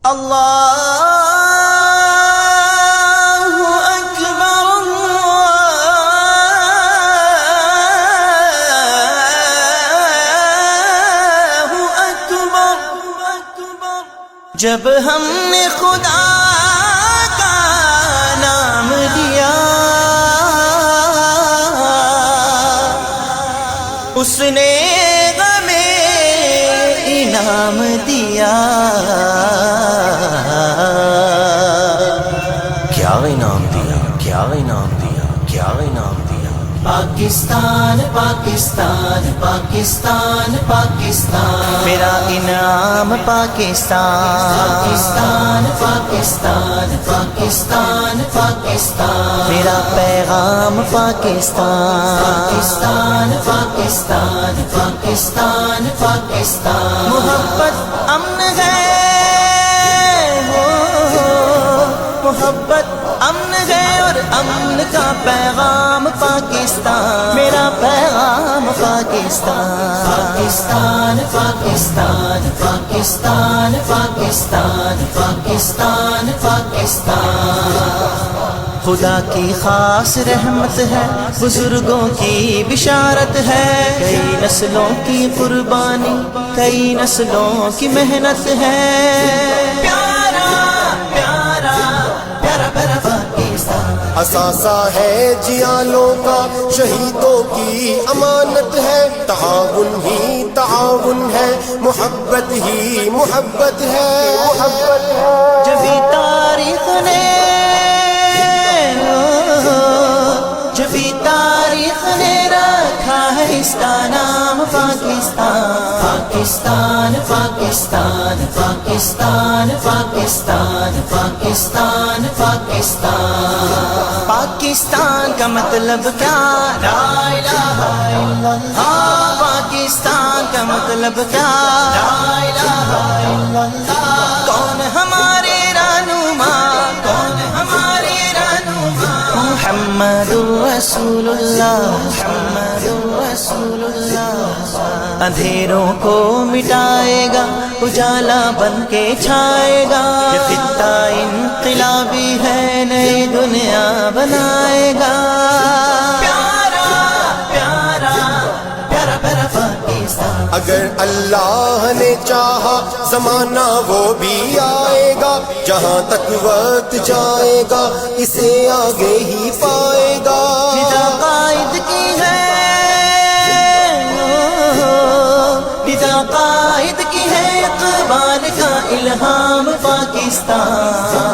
اللہ اکبر اللہ اکبر، جب ہم نے خدا کا نام لیا اس نے ہمیں انعام دیا۔ کیا انعام دیا، کیا انعام دیا، کیا انعام دیا۔ پاکستان پاکستان پاکستان پاکستان، میرا انعام پاکستان۔ پاکستان پاکستان پاکستان پاکستان، میرا پیغام پاکستان۔ پاکستان پاکستان پاکستان پاکستان، محبت امن ہے، محبت امن ہے اور امن کا پیغام پاکستان، میرا پیغام پاکستان۔ پاکستان پاکستان پاکستان پاکستان پاکستان پاکستان، خدا کی خاص رحمت ہے، بزرگوں کی بشارت ہے، کئی نسلوں کی قربانی، کئی نسلوں کی محنت ہے۔ اثاثہ ہے جیالوں کا، شہیدوں کی امانت ہے، تعاون ہی تعاون ہے، محبت ہی محبت ہے، محبت ہے۔ جبھی تاریخ نے رکھا ہے اس کا نام پاکستان۔ پاکستان پاکستان پاکستان پاکستان پاکستان پاکستان، پاکستان کا مطلب کیا؟ لا الہ الا اللہ۔ پاکستان کا مطلب کیا؟ لا الہ الا اللہ۔ کون ہمارے رہنما، کون ہمارے رہنما؟ محمد رسول اللہ، محمد رسول اللہ۔ اندھیروں کو مٹائے گا، اجالا بن کے چھائے گا، یہ خطہ انقلابی ہے، نئی دنیا بنائے گا۔ پیارا پیارا پیارا پیارا پاکستان، اگر اللہ نے چاہا زمانہ وہ بھی آئے گا، جہاں تک وقت جائے گا اسے آگے ہی پائے گا۔ فدا قائد کی ہے، فدا قائد کی ہے، اقبال کا الہام پاکستان۔